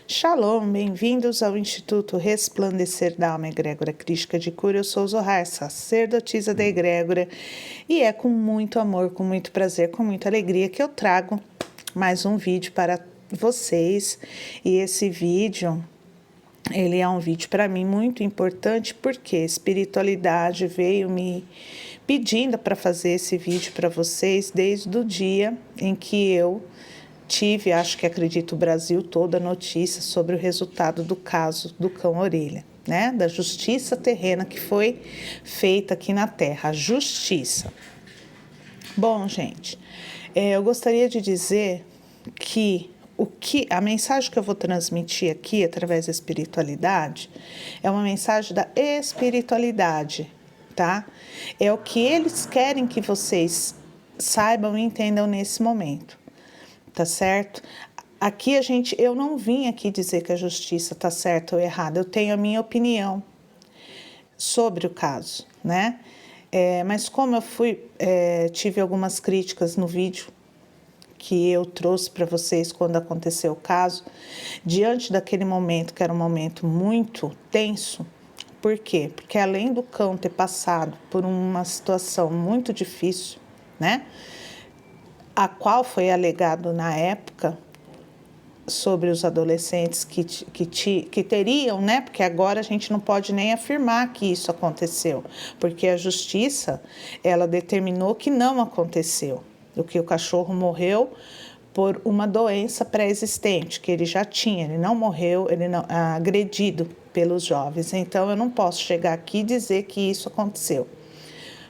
Shalom, bem-vindos ao Instituto Resplandecer da Alma Egrégora Crística de Cura. Eu sou Zohar, sacerdotisa da Egrégora, e é com muito amor, com muito prazer, com muita alegria que eu trago mais um vídeo para vocês. E esse vídeo, ele é um vídeo para mim muito importante, porque a espiritualidade veio me pedindo para fazer esse vídeo para vocês desde o dia em que eu tive, acho que acredito o Brasil todo, a notícia sobre o resultado do caso do cão orelha, né? Da justiça terrena que foi feita aqui na Terra, a justiça. Bom, gente, eu gostaria de dizer que a mensagem que eu vou transmitir aqui através da espiritualidade é uma mensagem da espiritualidade, tá? É o que eles querem que vocês saibam e entendam nesse momento. Tá certo? Aqui eu não vim aqui dizer que a justiça tá certa ou errada, eu tenho a minha opinião sobre o caso, né? Mas como eu tive algumas críticas no vídeo que eu trouxe para vocês quando aconteceu o caso, diante daquele momento, que era um momento muito tenso. Por quê? Porque além do cão ter passado por uma situação muito difícil, né? A qual foi alegado na época sobre os adolescentes que teriam, né? Porque agora a gente não pode nem afirmar que isso aconteceu, porque a justiça, ela determinou que não aconteceu, que o cachorro morreu por uma doença pré-existente, que ele já tinha, ele não morreu, ele não agredido pelos jovens. Então eu não posso chegar aqui e dizer que isso aconteceu,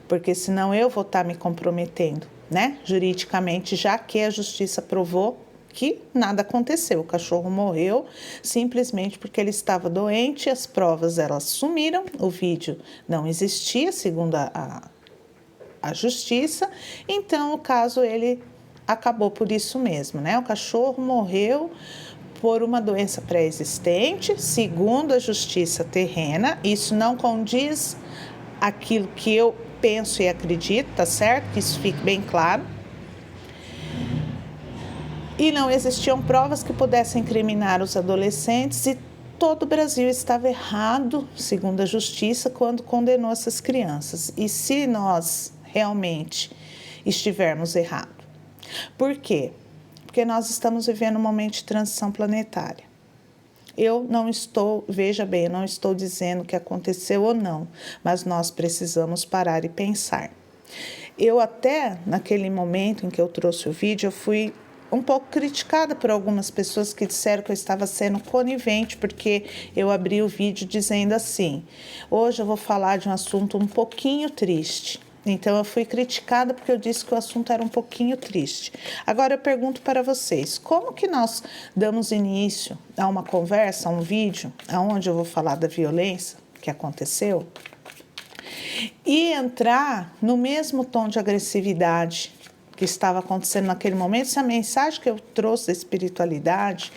porque senão eu vou estar me comprometendo, né, juridicamente, já que a justiça provou que nada aconteceu. O cachorro morreu simplesmente porque ele estava doente, as provas elas sumiram, o vídeo não existia, segundo a justiça, então o caso ele acabou por isso mesmo, né? O cachorro morreu por uma doença pré-existente, segundo a justiça terrena. Isso não condiz aquilo que eu penso e acredito, tá certo? Que isso fique bem claro. E não existiam provas que pudessem incriminar os adolescentes, e todo o Brasil estava errado, segundo a justiça, quando condenou essas crianças. E se nós realmente estivermos errados? Por quê? Porque nós estamos vivendo um momento de transição planetária. Veja bem, eu não estou dizendo que aconteceu ou não, mas nós precisamos parar e pensar. Eu até, naquele momento em que eu trouxe o vídeo, eu fui um pouco criticada por algumas pessoas que disseram que eu estava sendo conivente, porque eu abri o vídeo dizendo assim: hoje eu vou falar de um assunto um pouquinho triste. Então eu fui criticada porque eu disse que o assunto era um pouquinho triste. Agora eu pergunto para vocês, como que nós damos início a uma conversa, a um vídeo, onde eu vou falar da violência que aconteceu, e entrar no mesmo tom de agressividade que estava acontecendo naquele momento, se a mensagem que eu trouxe da espiritualidade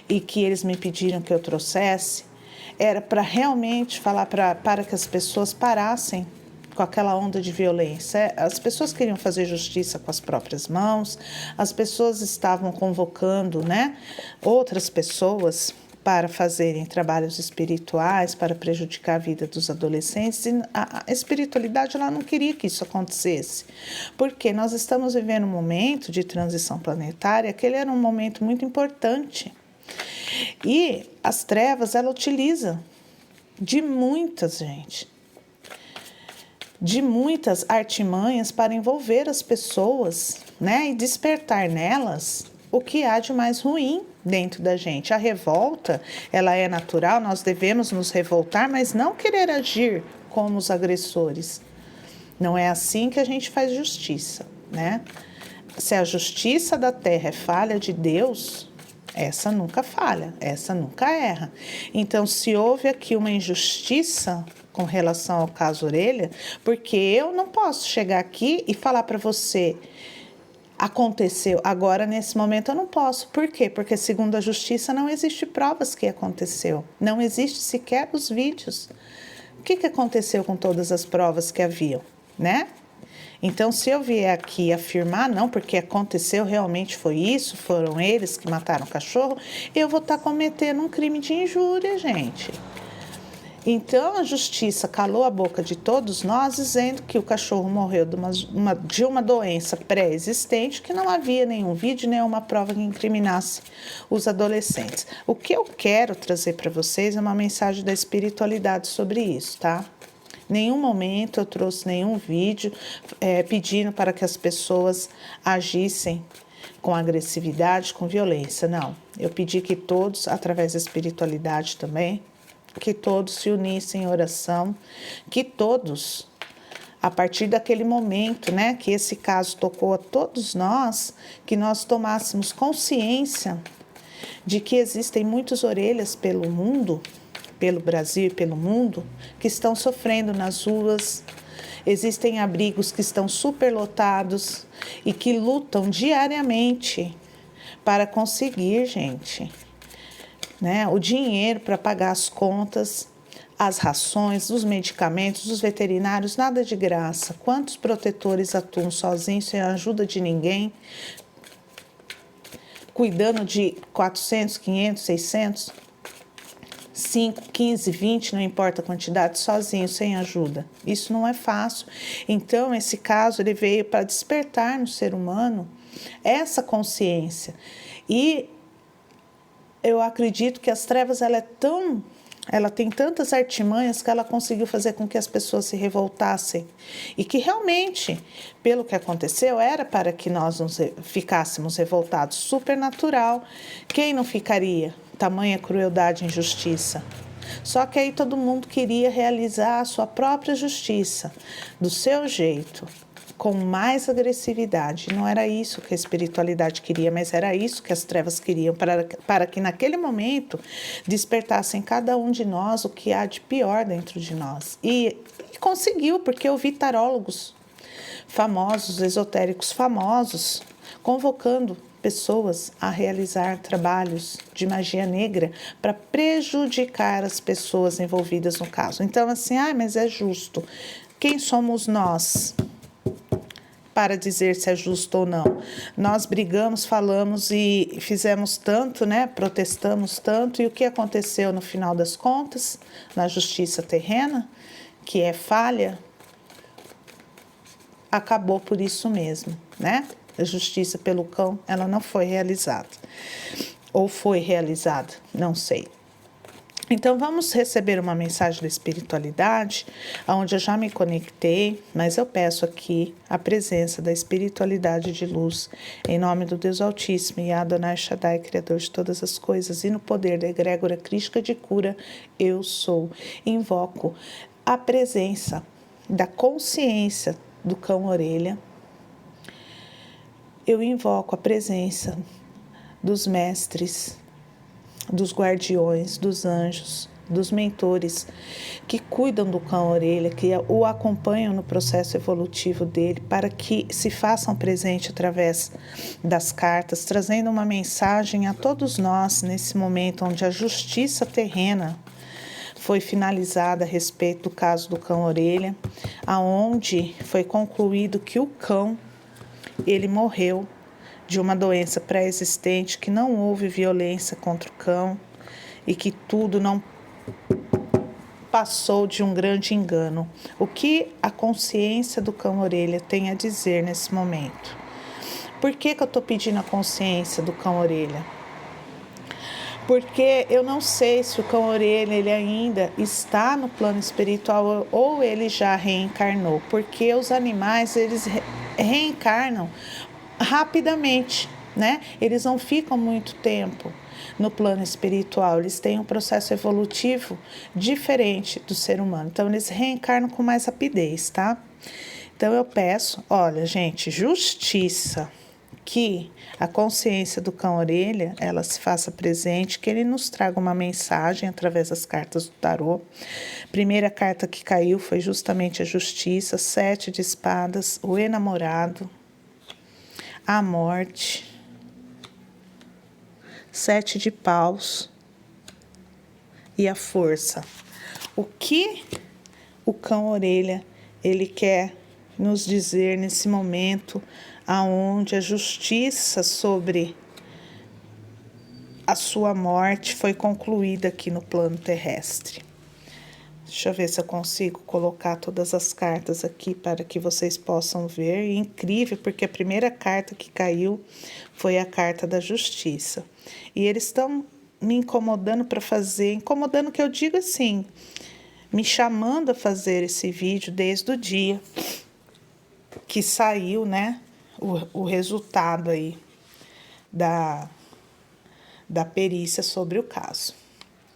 e que eles me pediram que eu trouxesse era para realmente falar para que as pessoas parassem com aquela onda de violência. As pessoas queriam fazer justiça com as próprias mãos, as pessoas estavam convocando, né, outras pessoas para fazerem trabalhos espirituais, para prejudicar a vida dos adolescentes, e a espiritualidade ela não queria que isso acontecesse, porque nós estamos vivendo um momento de transição planetária, aquele era um momento muito importante, e as trevas, ela utiliza de muitas artimanhas para envolver as pessoas, né, e despertar nelas o que há de mais ruim dentro da gente. A revolta, ela é natural, nós devemos nos revoltar, mas não querer agir como os agressores. Não é assim que a gente faz justiça, né? Se a justiça da terra é falha de Deus, essa nunca falha, essa nunca erra. Então, se houve aqui uma injustiça com relação ao caso Orelha, porque eu não posso chegar aqui e falar para você: aconteceu. Agora, nesse momento, eu não posso. Por quê? Porque, segundo a justiça, não existe provas que aconteceu. Não existe sequer os vídeos. O que aconteceu com todas as provas que haviam, né? Então, se eu vier aqui afirmar, não, porque aconteceu, realmente foi isso, foram eles que mataram o cachorro, eu vou estar cometendo um crime de injúria, gente. Então, a justiça calou a boca de todos nós, dizendo que o cachorro morreu de uma doença pré-existente, que não havia nenhum vídeo, nenhuma prova que incriminasse os adolescentes. O que eu quero trazer para vocês é uma mensagem da espiritualidade sobre isso, tá? Nenhum momento eu trouxe nenhum vídeo pedindo para que as pessoas agissem com agressividade, com violência. Não, eu pedi que todos, através da espiritualidade também, que todos se unissem em oração, que todos, a partir daquele momento, né, que esse caso tocou a todos nós, que nós tomássemos consciência de que existem muitas orelhas pelo mundo, pelo Brasil e pelo mundo, que estão sofrendo nas ruas. Existem abrigos que estão superlotados e que lutam diariamente para conseguir, gente, né, o dinheiro para pagar as contas, as rações, os medicamentos, os veterinários, nada de graça. Quantos protetores atuam sozinhos, sem a ajuda de ninguém, cuidando de 400, 500, 600, 5, 15, 20, não importa a quantidade, sozinho, sem ajuda. Isso não é fácil. Então, esse caso ele veio para despertar no ser humano essa consciência. E eu acredito que as trevas ela tem tantas artimanhas que ela conseguiu fazer com que as pessoas se revoltassem e que realmente, pelo que aconteceu, era para que nós ficássemos revoltados. Supernatural. Quem não ficaria? Tamanha crueldade e injustiça. Só que aí todo mundo queria realizar a sua própria justiça, do seu jeito, com mais agressividade. Não era isso que a espiritualidade queria, mas era isso que as trevas queriam, para que naquele momento despertasse em cada um de nós o que há de pior dentro de nós. E conseguiu, porque eu vi tarólogos famosos, esotéricos famosos, convocando pessoas a realizar trabalhos de magia negra para prejudicar as pessoas envolvidas no caso. Então, assim, mas é justo. Quem somos nós para dizer se é justo ou não? Nós brigamos, falamos e fizemos tanto, né? Protestamos tanto. E o que aconteceu no final das contas, na justiça terrena, que é falha, acabou por isso mesmo, né? A justiça pelo cão, ela não foi realizada. Ou foi realizada, não sei. Então, vamos receber uma mensagem da espiritualidade, onde eu já me conectei, mas eu peço aqui a presença da espiritualidade de luz, em nome do Deus Altíssimo, e Adonai Shaddai, Criador de todas as coisas, e no poder da egrégora crística de cura, eu sou. Invoco a presença da consciência do cão-orelha. Eu invoco a presença dos mestres, dos guardiões, dos anjos, dos mentores que cuidam do cão-orelha, que o acompanham no processo evolutivo dele, para que se façam presente através das cartas, trazendo uma mensagem a todos nós nesse momento onde a justiça terrena foi finalizada a respeito do caso do cão-orelha, aonde foi concluído que o cão, ele morreu de uma doença pré-existente, que não houve violência contra o cão e que tudo não passou de um grande engano. O que a consciência do cão-orelha tem a dizer nesse momento? Por que eu estou pedindo a consciência do cão-orelha? Porque eu não sei se o cão-orelha ele ainda está no plano espiritual ou ele já reencarnou, porque os animais eles reencarnam rapidamente, né? Eles não ficam muito tempo no plano espiritual, eles têm um processo evolutivo diferente do ser humano, então eles reencarnam com mais rapidez, tá? Então eu peço, olha, gente, justiça, que a consciência do cão-orelha, ela se faça presente, que ele nos traga uma mensagem através das cartas do tarô. Primeira carta que caiu foi justamente a justiça, 7 de espadas, o enamorado, a morte, 7 de paus e a força. O que o cão-orelha, ele quer nos dizer nesse momento aonde a justiça sobre a sua morte foi concluída aqui no plano terrestre. Deixa eu ver se eu consigo colocar todas as cartas aqui para que vocês possam ver. E incrível, porque a primeira carta que caiu foi a carta da justiça. E eles estão me incomodando para fazer, incomodando que eu digo assim, me chamando a fazer esse vídeo desde o dia que saiu, né, o resultado aí da perícia sobre o caso.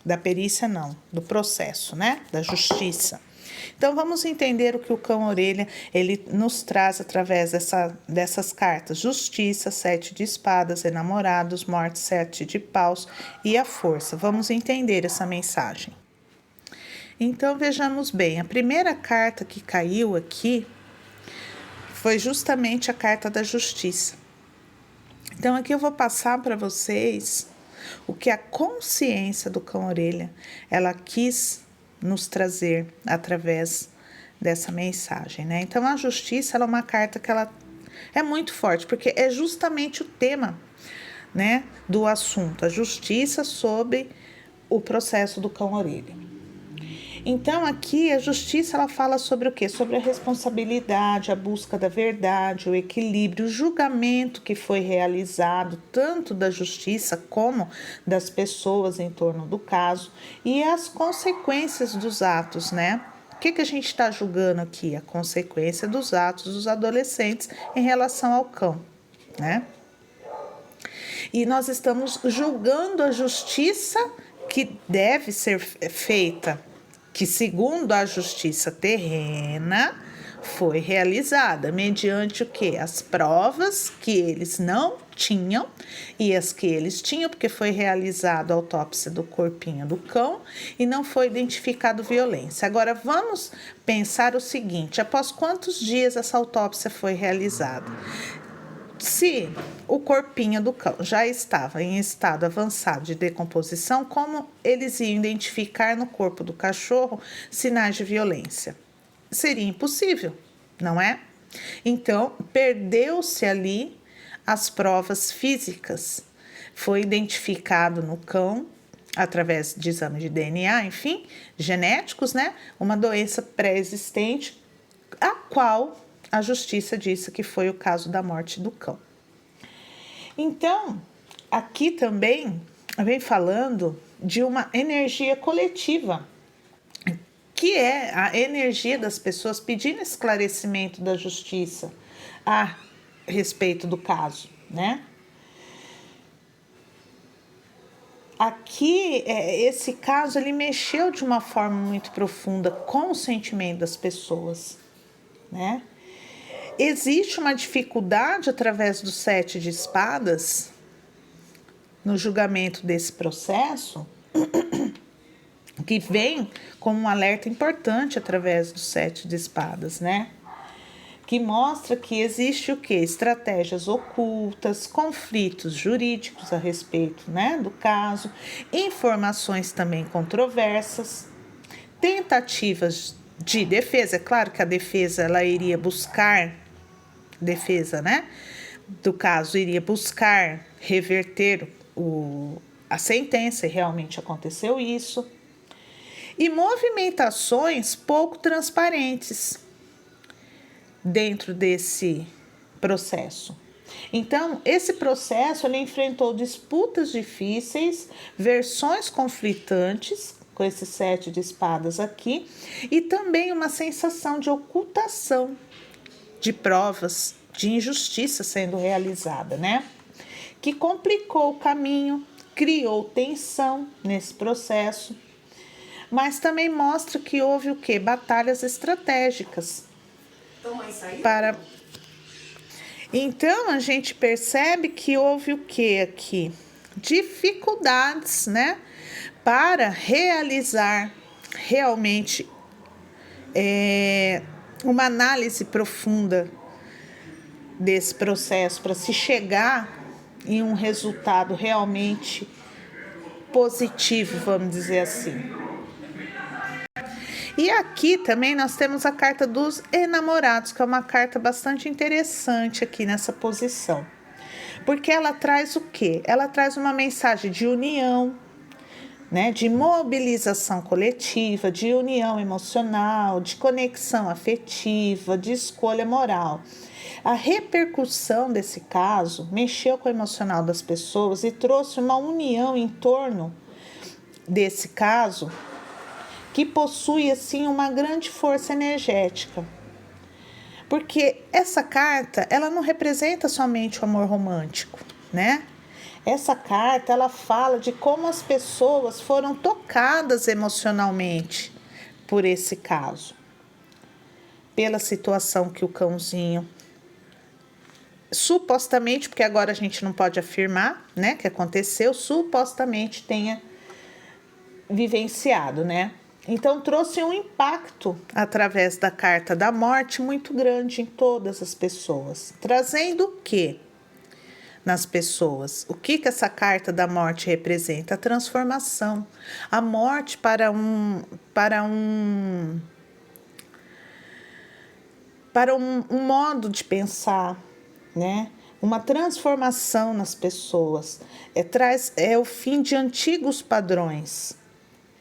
Da perícia não, do processo, né, da justiça. Então vamos entender o que o cão-orelha ele nos traz através dessas cartas. Justiça, 7 de espadas, enamorados, morte, 7 de paus e a força. Vamos entender essa mensagem. Então vejamos bem, a primeira carta que caiu aqui foi justamente a carta da justiça. Então aqui eu vou passar para vocês o que a consciência do cão-orelha ela quis nos trazer através dessa mensagem, né? Então a justiça ela é uma carta que ela é muito forte, porque é justamente o tema, né, do assunto, a justiça sobre o processo do cão-orelha. Então, aqui, a justiça, ela fala sobre o quê? Sobre a responsabilidade, a busca da verdade, o equilíbrio, o julgamento que foi realizado, tanto da justiça como das pessoas em torno do caso, e as consequências dos atos, né? O que a gente está julgando aqui? A consequência dos atos dos adolescentes em relação ao cão, né? E nós estamos julgando a justiça que deve ser feita, que segundo a justiça terrena foi realizada, mediante o quê? As provas que eles não tinham e as que eles tinham, porque foi realizada a autópsia do corpinho do cão e não foi identificado violência. Agora vamos pensar o seguinte, após quantos dias essa autópsia foi realizada? Se o corpinho do cão já estava em estado avançado de decomposição, como eles iam identificar no corpo do cachorro sinais de violência? Seria impossível, não é? Então, perdeu-se ali as provas físicas. Foi identificado no cão, através de exame de DNA, enfim, genéticos, né? Uma doença pré-existente, a qual a justiça disse que foi o caso da morte do cão. Então, aqui também vem falando de uma energia coletiva, que é a energia das pessoas pedindo esclarecimento da justiça a respeito do caso, né? Aqui, esse caso, ele mexeu de uma forma muito profunda com o sentimento das pessoas, né? Existe uma dificuldade através do 7 de espadas no julgamento desse processo que vem como um alerta importante através do 7 de espadas, né? Que mostra que existe o quê? Estratégias ocultas, conflitos jurídicos a respeito, né, do caso, informações também controversas, tentativas de defesa. É claro que a defesa ela iria buscar né, do caso iria buscar reverter a sentença, e realmente aconteceu isso, e movimentações pouco transparentes dentro desse processo. Então, esse processo ele enfrentou disputas difíceis, versões conflitantes, com esse 7 de espadas aqui, e também uma sensação de ocultação de provas de injustiça sendo realizada, né? Que complicou o caminho, criou tensão nesse processo, mas também mostra que houve o quê? Batalhas estratégicas. Então a gente percebe que houve o quê aqui? Dificuldades, né? Para realizar realmente uma análise profunda desse processo, para se chegar em um resultado realmente positivo, vamos dizer assim. E aqui também nós temos a carta dos enamorados, que é uma carta bastante interessante aqui nessa posição. Porque ela traz o quê? Ela traz uma mensagem de união, né? De mobilização coletiva, de união emocional, de conexão afetiva, de escolha moral. A repercussão desse caso mexeu com o emocional das pessoas e trouxe uma união em torno desse caso que possui assim uma grande força energética. Porque essa carta, ela não representa somente o amor romântico, né? Essa carta, ela fala de como as pessoas foram tocadas emocionalmente por esse caso. Pela situação que o cãozinho, supostamente, porque agora a gente não pode afirmar, né, que aconteceu, supostamente tenha vivenciado, né? Então trouxe um impacto através da carta da morte muito grande em todas as pessoas, trazendo o quê nas pessoas? O que essa carta da morte representa? A transformação, a morte para um modo de pensar, né? Uma transformação nas pessoas, é o fim de antigos padrões.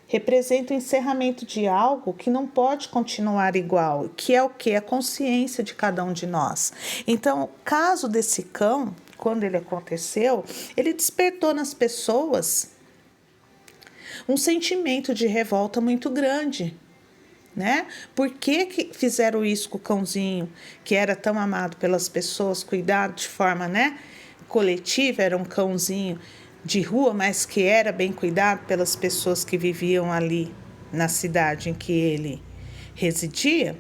Representa o encerramento de algo que não pode continuar igual, que é o que? A consciência de cada um de nós. Então, o caso desse cão, quando ele aconteceu, ele despertou nas pessoas um sentimento de revolta muito grande, né? Por que fizeram isso com o cãozinho, que era tão amado pelas pessoas, cuidado de forma, né, coletiva, era um cãozinho de rua, mas que era bem cuidado pelas pessoas que viviam ali na cidade em que ele residia?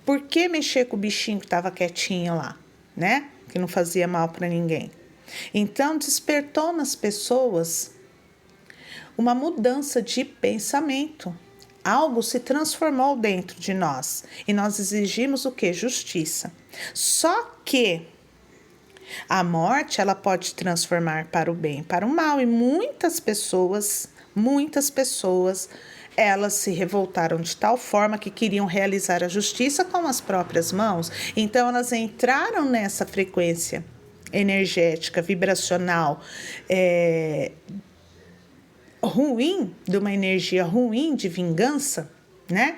Por que mexer com o bichinho que estava quietinho lá, né? Que não fazia mal para ninguém. Então, despertou nas pessoas uma mudança de pensamento. Algo se transformou dentro de nós e nós exigimos o quê? Justiça. Só que a morte, ela pode transformar para o bem, para o mal. E muitas pessoas, elas se revoltaram de tal forma que queriam realizar a justiça com as próprias mãos. Então, elas entraram nessa frequência energética, vibracional, ruim, de uma energia ruim de vingança, né?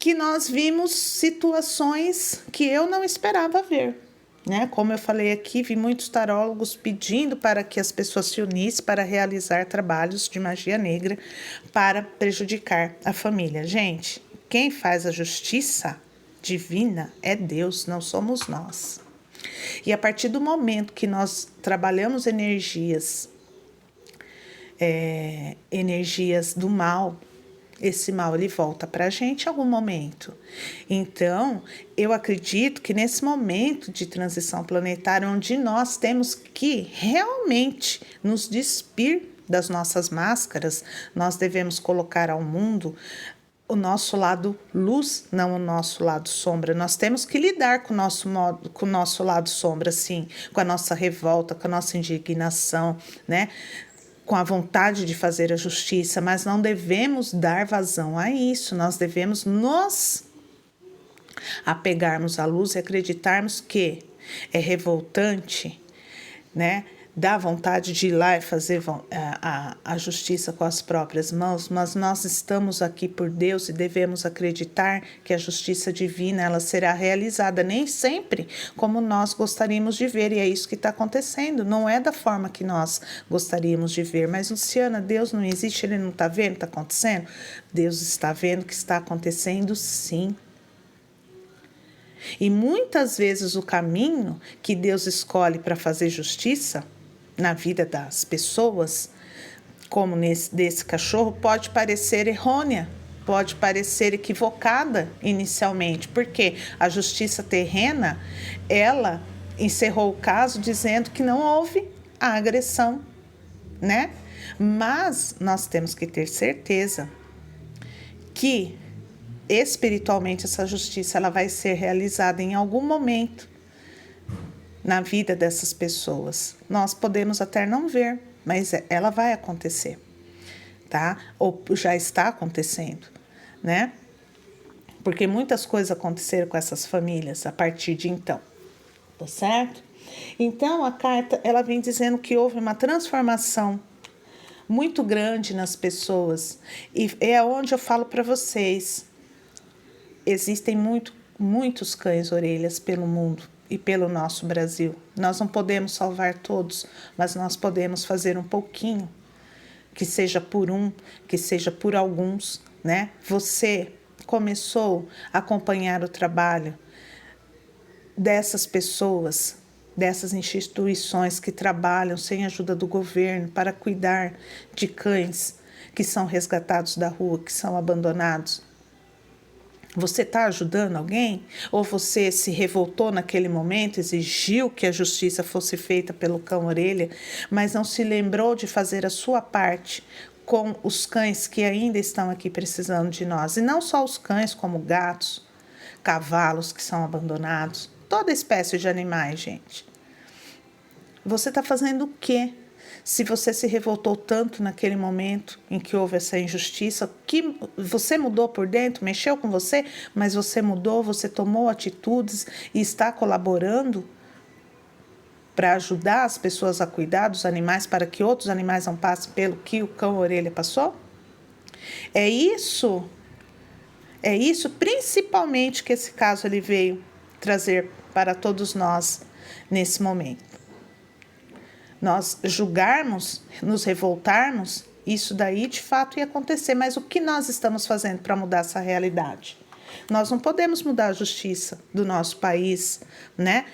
Que nós vimos situações que eu não esperava ver. Né? Como eu falei aqui, vi muitos tarólogos pedindo para que as pessoas se unissem para realizar trabalhos de magia negra para prejudicar a família. Gente, quem faz a justiça divina é Deus, não somos nós. E a partir do momento que nós trabalhamos energias do mal, esse mal ele volta para a gente em algum momento. Então, eu acredito que nesse momento de transição planetária, onde nós temos que realmente nos despir das nossas máscaras, nós devemos colocar ao mundo o nosso lado luz, não o nosso lado sombra. Nós temos que lidar com o nosso lado sombra, sim, com a nossa revolta, com a nossa indignação, né? Com a vontade de fazer a justiça, mas não devemos dar vazão a isso. Nós devemos nos apegarmos à luz e acreditarmos que é revoltante, né? Dá vontade de ir lá e fazer a justiça com as próprias mãos, mas nós estamos aqui por Deus e devemos acreditar que a justiça divina ela será realizada, nem sempre como nós gostaríamos de ver, e é isso que está acontecendo, não é da forma que nós gostaríamos de ver. Mas, Luciana, Deus não existe, Ele não está vendo, está acontecendo? Deus está vendo que está acontecendo, sim. E muitas vezes o caminho que Deus escolhe para fazer justiça na vida das pessoas, como desse cachorro, pode parecer errônea, pode parecer equivocada inicialmente, porque a justiça terrena, ela encerrou o caso dizendo que não houve a agressão, né? Mas nós temos que ter certeza que espiritualmente essa justiça ela vai ser realizada em algum momento na vida dessas pessoas. Nós podemos até não ver, mas ela vai acontecer. tá? Ou já está acontecendo, né? Porque muitas coisas aconteceram com essas famílias a partir de então, tá certo? Então, a carta, ela vem dizendo que houve uma transformação muito grande nas pessoas. E é onde eu falo para vocês, existem muitos cães-orelhas pelo mundo e pelo nosso Brasil. Nós não podemos salvar todos, mas nós podemos fazer um pouquinho, que seja por um, que seja por alguns, né? Você começou a acompanhar o trabalho dessas pessoas, dessas instituições que trabalham sem ajuda do governo para cuidar de cães que são resgatados da rua, que são abandonados. Você está ajudando alguém? Ou você se revoltou naquele momento, exigiu que a justiça fosse feita pelo cão-orelha, mas não se lembrou de fazer a sua parte com os cães que ainda estão aqui precisando de nós? E não só os cães, como gatos, cavalos que são abandonados, toda espécie de animais, gente. Você está fazendo o quê? Se você se revoltou tanto naquele momento em que houve essa injustiça, que você mudou por dentro, mexeu com você, mas você mudou, você tomou atitudes e está colaborando para ajudar as pessoas a cuidar dos animais, para que outros animais não passem pelo que o cão-orelha passou? É isso principalmente que esse caso ele veio trazer para todos nós nesse momento. Nós julgarmos, nos revoltarmos, isso daí de fato ia acontecer, mas o que nós estamos fazendo para mudar essa realidade? Nós não podemos mudar a justiça do nosso país, né?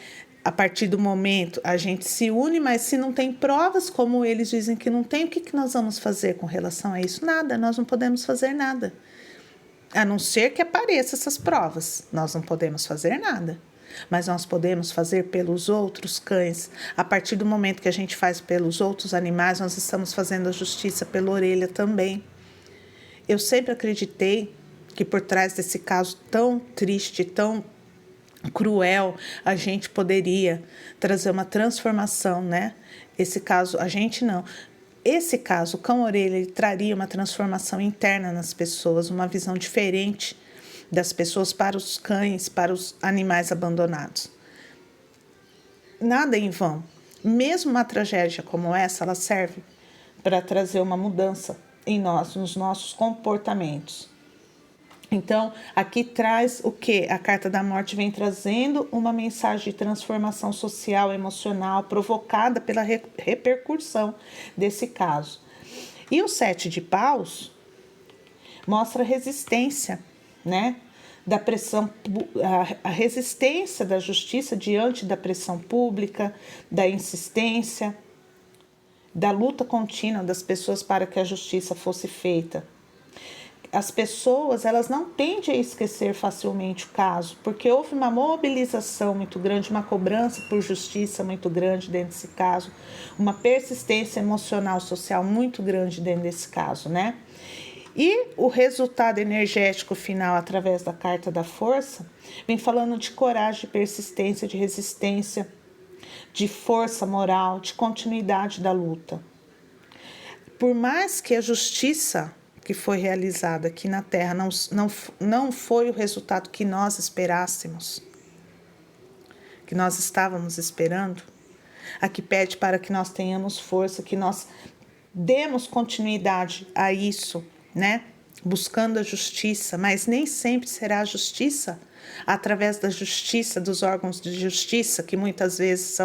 A partir do momento a gente se une, mas se não tem provas, como eles dizem que não tem, o que nós vamos fazer com relação a isso? Nada, nós não podemos fazer nada. A não ser que apareçam essas provas, nós não podemos fazer nada. Mas nós podemos fazer pelos outros cães. A partir do momento que a gente faz pelos outros animais, nós estamos fazendo a justiça pela orelha também. Eu sempre acreditei que por trás desse caso tão triste, tão cruel, a gente poderia trazer uma transformação, né? Esse caso, a gente não. Esse caso, o cão-orelha, ele traria uma transformação interna nas pessoas, uma visão diferente das pessoas para os cães, para os animais abandonados. Nada em vão. Mesmo uma tragédia como essa, ela serve para trazer uma mudança em nós, nos nossos comportamentos. Então, aqui traz o que? A Carta da Morte vem trazendo uma mensagem de transformação social, emocional, provocada pela repercussão desse caso. E o 7 de paus mostra resistência, né? Da pressão, a resistência da justiça diante da pressão pública, da insistência, da luta contínua das pessoas para que a justiça fosse feita. As pessoas, elas não tendem a esquecer facilmente o caso, porque houve uma mobilização muito grande, uma cobrança por justiça muito grande dentro desse caso, uma persistência emocional, social muito grande dentro desse caso, né? E o resultado energético final, através da Carta da Força, vem falando de coragem, de persistência, de resistência, de força moral, de continuidade da luta. Por mais que a justiça que foi realizada aqui na Terra não foi o resultado que nós esperássemos, que nós estávamos esperando, aqui pede para que nós tenhamos força, que nós demos continuidade a isso, né? Buscando a justiça, mas nem sempre será a justiça através da justiça, dos órgãos de justiça, que muitas vezes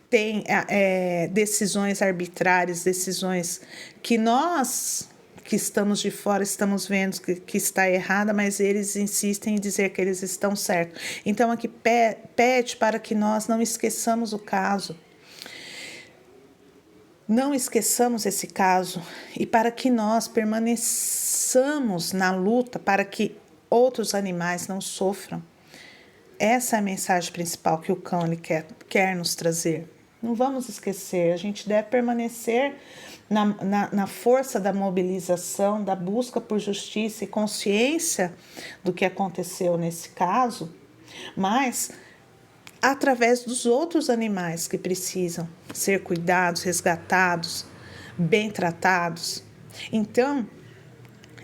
têm decisões arbitrárias, decisões que nós, que estamos de fora, estamos vendo que está errada, mas eles insistem em dizer que eles estão certos. Então, aqui pede para que nós não esqueçamos o caso, não esqueçamos esse caso e para que nós permaneçamos na luta para que outros animais não sofram. Essa é a mensagem principal que o cão ele quer nos trazer. Não vamos esquecer, a gente deve permanecer na força da mobilização, da busca por justiça e consciência do que aconteceu nesse caso, mas através dos outros animais que precisam ser cuidados, resgatados, bem tratados. Então,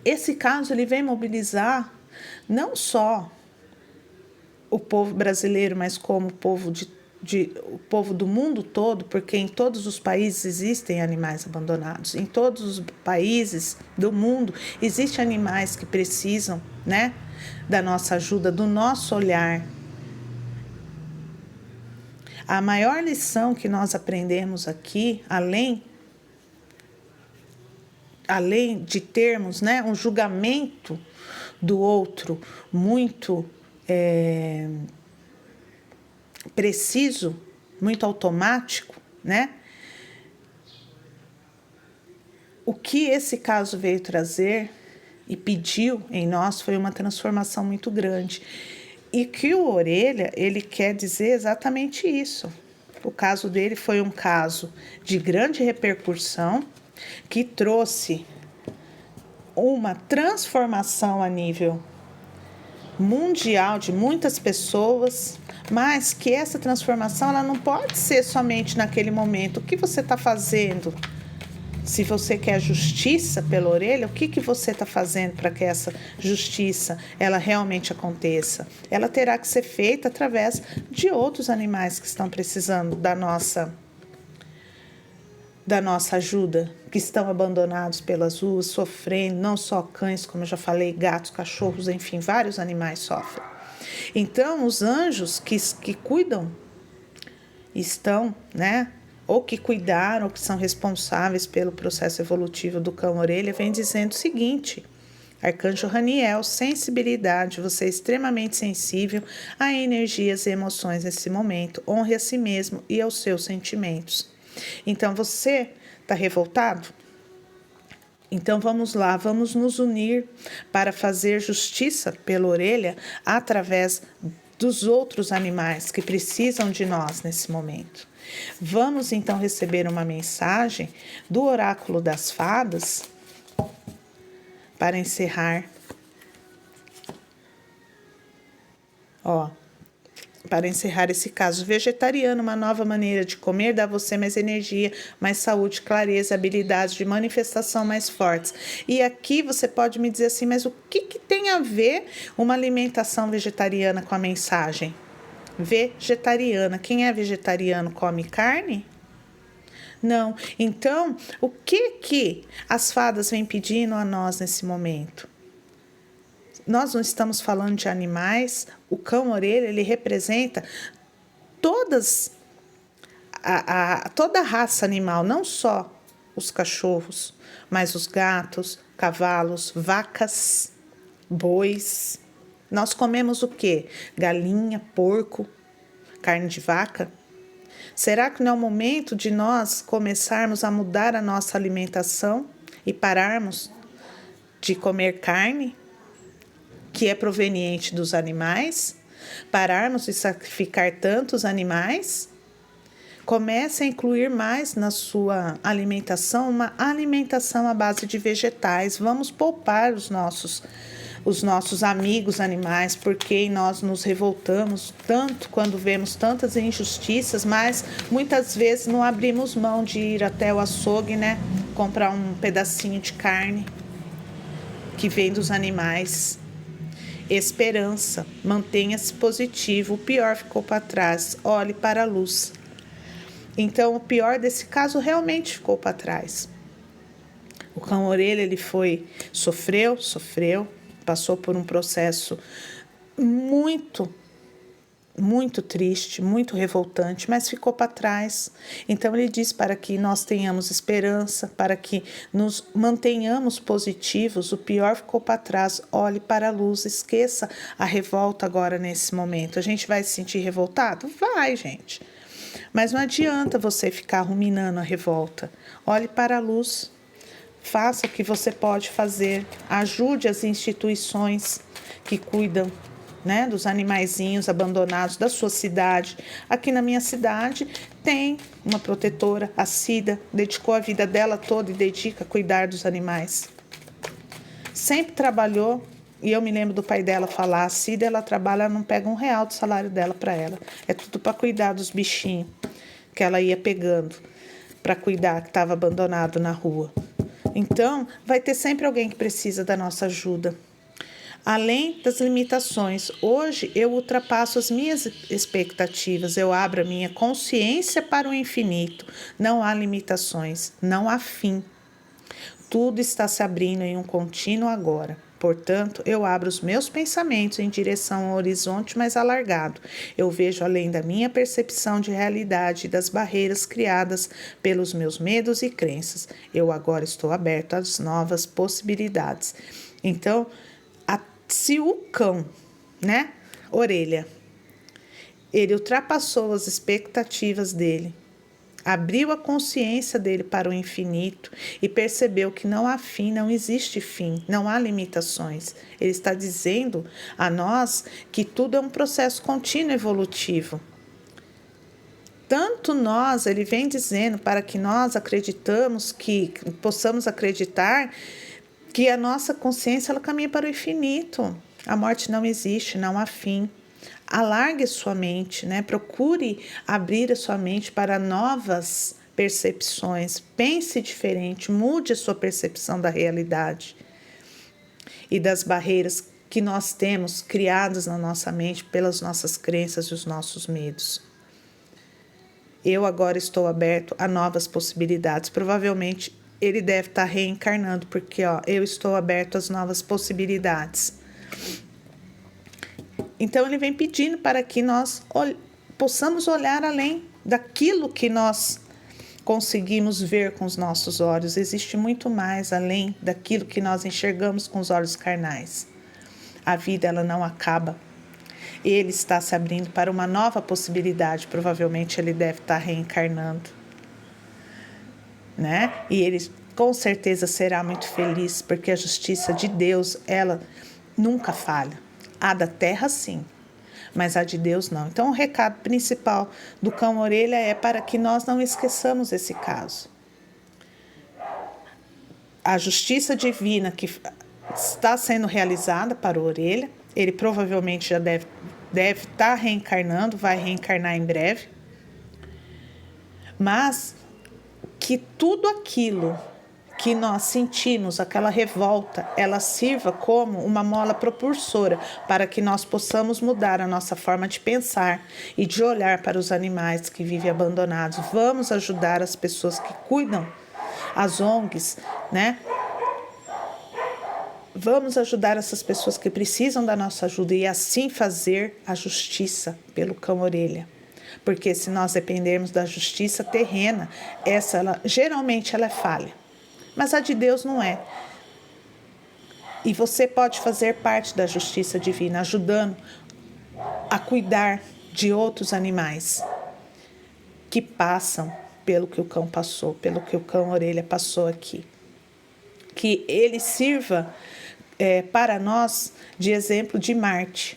esse caso ele vem mobilizar não só o povo brasileiro, mas como o povo do mundo todo, porque em todos os países existem animais abandonados. Em todos os países do mundo existem animais que precisam, né, da nossa ajuda, do nosso olhar. A maior lição que nós aprendemos aqui, além de termos, né, um julgamento do outro muito preciso, muito automático, né? O que esse caso veio trazer e pediu em nós foi uma transformação muito grande. E que o Orelha, ele quer dizer exatamente isso. O caso dele foi um caso de grande repercussão, que trouxe uma transformação a nível mundial de muitas pessoas, mas que essa transformação ela não pode ser somente naquele momento. O que você está fazendo? Se você quer justiça pela Orelha, o que você está fazendo para que essa justiça ela realmente aconteça? Ela terá que ser feita através de outros animais que estão precisando da nossa ajuda, que estão abandonados pelas ruas, sofrendo, não só cães, como eu já falei, gatos, cachorros, enfim, vários animais sofrem. Então, os anjos que cuidam estão, né, ou que cuidaram, ou que são responsáveis pelo processo evolutivo do cão-orelha, vem dizendo o seguinte: Arcanjo Raniel, sensibilidade, você é extremamente sensível a energias e emoções nesse momento, honre a si mesmo e aos seus sentimentos. Então, você está revoltado? Então, vamos lá, vamos nos unir para fazer justiça pela Orelha através dos outros animais que precisam de nós nesse momento. Vamos, então, receber uma mensagem do Oráculo das Fadas para encerrar. Para encerrar esse caso, vegetariano, uma nova maneira de comer dá a você mais energia, mais saúde, clareza, habilidades de manifestação mais fortes. E aqui você pode me dizer assim, mas o que tem a ver uma alimentação vegetariana com a mensagem? Vegetariana. Quem é vegetariano come carne? Não. Então, o que as fadas vêm pedindo a nós nesse momento? Nós não estamos falando de animais. O cão-orelha, ele representa toda a raça animal, não só os cachorros, mas os gatos, cavalos, vacas, bois. Nós comemos o quê? Galinha, porco, carne de vaca. Será que não é o momento de nós começarmos a mudar a nossa alimentação e pararmos de comer carne, que é proveniente dos animais, pararmos de sacrificar tantos animais? Comece a incluir mais na sua alimentação uma alimentação à base de vegetais. Vamos poupar os nossos amigos animais, porque nós nos revoltamos tanto quando vemos tantas injustiças, mas muitas vezes não abrimos mão de ir até o açougue, né? Comprar um pedacinho de carne que vem dos animais. Esperança, mantenha-se positivo, o pior ficou para trás, olhe para a luz. Então, o pior desse caso realmente ficou para trás. O cão-orelha, ele sofreu, passou por um processo muito triste, muito revoltante, mas ficou para trás. Então ele diz para que nós tenhamos esperança, para que nos mantenhamos positivos, o pior ficou para trás, olhe para a luz, esqueça a revolta agora nesse momento. A gente vai se sentir revoltado? Vai, gente. Mas não adianta você ficar ruminando a revolta. Olhe para a luz. Faça o que você pode fazer. Ajude as instituições que cuidam, né, dos animaizinhos abandonados da sua cidade. Aqui na minha cidade tem uma protetora, a Cida, dedicou a vida dela toda e dedica a cuidar dos animais. Sempre trabalhou, e eu me lembro do pai dela falar, a Cida, ela trabalha, não pega R$1 do salário dela para ela. É tudo para cuidar dos bichinhos que ela ia pegando. para cuidar, que estava abandonado na rua. Então, vai ter sempre alguém que precisa da nossa ajuda. Além das limitações, hoje eu ultrapasso as minhas expectativas, eu abro a minha consciência para o infinito. Não há limitações, não há fim. Tudo está se abrindo em um contínuo agora. Portanto, eu abro os meus pensamentos em direção ao horizonte mais alargado. Eu vejo além da minha percepção de realidade e das barreiras criadas pelos meus medos e crenças. Eu agora estou aberto às novas possibilidades. Então, se o cão, orelha, ele ultrapassou as expectativas dele, abriu a consciência dele para o infinito e percebeu que não há fim, não existe fim, não há limitações. Ele está dizendo a nós que tudo é um processo contínuo evolutivo. Tanto nós, ele vem dizendo para que nós possamos acreditar que a nossa consciência ela caminha para o infinito. A morte não existe, não há fim. Alargue sua mente, Procure abrir a sua mente para novas percepções. Pense diferente, mude a sua percepção da realidade e das barreiras que nós temos criadas na nossa mente pelas nossas crenças e os nossos medos. Eu agora estou aberto a novas possibilidades. Provavelmente ele deve estar reencarnando, porque eu estou aberto às novas possibilidades. Então ele vem pedindo para que nós possamos olhar além daquilo que nós conseguimos ver com os nossos olhos. Existe muito mais além daquilo que nós enxergamos com os olhos carnais. A vida ela não acaba. Ele está se abrindo para uma nova possibilidade. Provavelmente ele deve estar reencarnando. E ele com certeza será muito feliz, porque a justiça de Deus, ela nunca falha. A da terra sim, mas a de Deus não. Então o recado principal do cão-orelha é para que nós não esqueçamos esse caso. A justiça divina que está sendo realizada para o orelha, ele provavelmente já deve estar reencarnando, vai reencarnar em breve, mas que tudo aquilo que nós sentimos, aquela revolta, ela sirva como uma mola propulsora para que nós possamos mudar a nossa forma de pensar e de olhar para os animais que vivem abandonados. Vamos ajudar as pessoas que cuidam, as ONGs, Vamos ajudar essas pessoas que precisam da nossa ajuda e assim fazer a justiça pelo cão-orelha. Porque se nós dependermos da justiça terrena, geralmente ela é falha. Mas a de Deus não é. E você pode fazer parte da justiça divina, ajudando a cuidar de outros animais que passam pelo que o cão passou, pelo que o cão-orelha passou aqui. Que ele sirva para nós de exemplo de Marte,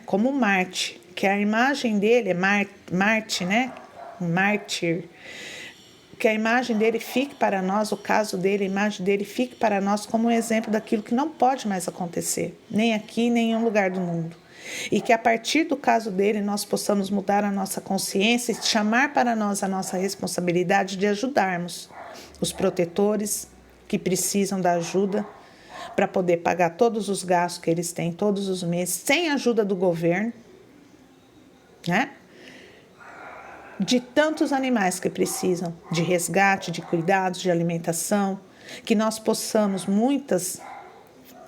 Como Marte, que a imagem dele é Marte, Mártir. Que a imagem dele fique para nós, o caso dele, a imagem dele fique para nós como um exemplo daquilo que não pode mais acontecer, nem aqui, nem em nenhum lugar do mundo. E que a partir do caso dele nós possamos mudar a nossa consciência e chamar para nós a nossa responsabilidade de ajudarmos os protetores que precisam da ajuda para poder pagar todos os gastos que eles têm todos os meses, sem a ajuda do governo, de tantos animais que precisam de resgate, de cuidados, de alimentação, que nós possamos, muitas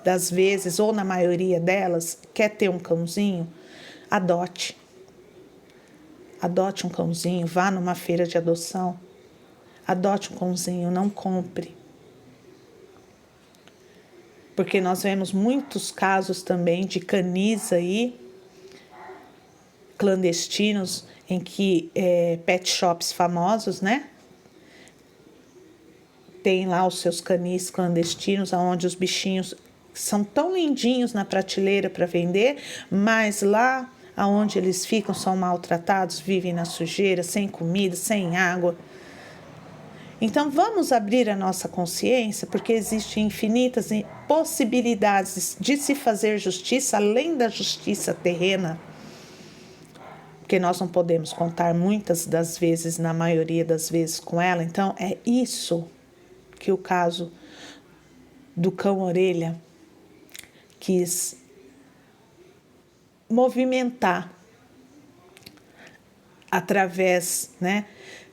das vezes, ou na maioria delas, quer ter um cãozinho, adote. Adote um cãozinho, vá numa feira de adoção, adote um cãozinho, não compre. Porque nós vemos muitos casos também de canis aí, clandestinos, em que pet shops famosos, Tem lá os seus canis clandestinos, onde os bichinhos são tão lindinhos na prateleira para vender, mas lá onde eles ficam são maltratados, vivem na sujeira, sem comida, sem água. Então vamos abrir a nossa consciência, porque existem infinitas possibilidades de se fazer justiça além da justiça terrena. porque nós não podemos contar muitas das vezes, na maioria das vezes, com ela. Então, é isso que o caso do cão-orelha quis movimentar através, né,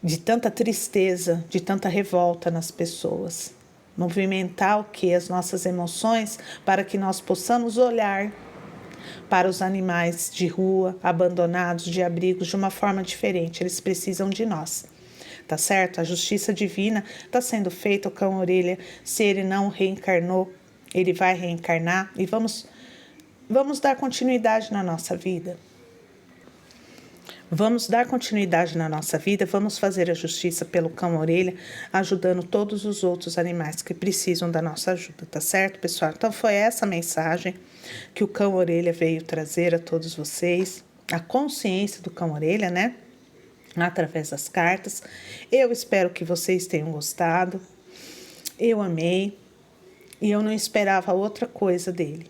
de tanta tristeza, de tanta revolta nas pessoas. Movimentar o que? As nossas emoções, para que nós possamos olhar para os animais de rua, abandonados, de abrigos, de uma forma diferente. Eles precisam de nós, tá certo? A justiça divina está sendo feita. O cão-orelha, se ele não reencarnou, ele vai reencarnar e vamos dar continuidade na nossa vida. Vamos dar continuidade na nossa vida, vamos fazer a justiça pelo cão-orelha, ajudando todos os outros animais que precisam da nossa ajuda, tá certo, pessoal? Então, foi essa mensagem que o cão-orelha veio trazer a todos vocês, a consciência do cão-orelha, né? Através das cartas. Eu espero que vocês tenham gostado. Eu amei e eu não esperava outra coisa dele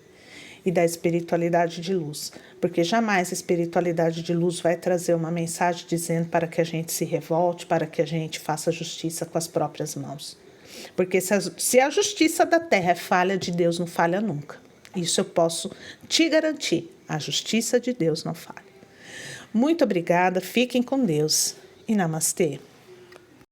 e da espiritualidade de luz, porque jamais a espiritualidade de luz vai trazer uma mensagem dizendo para que a gente se revolte, para que a gente faça justiça com as próprias mãos. Porque se a justiça da terra é falha, de Deus não falha nunca. Isso eu posso te garantir, a justiça de Deus não falha. Muito obrigada, fiquem com Deus e namastê.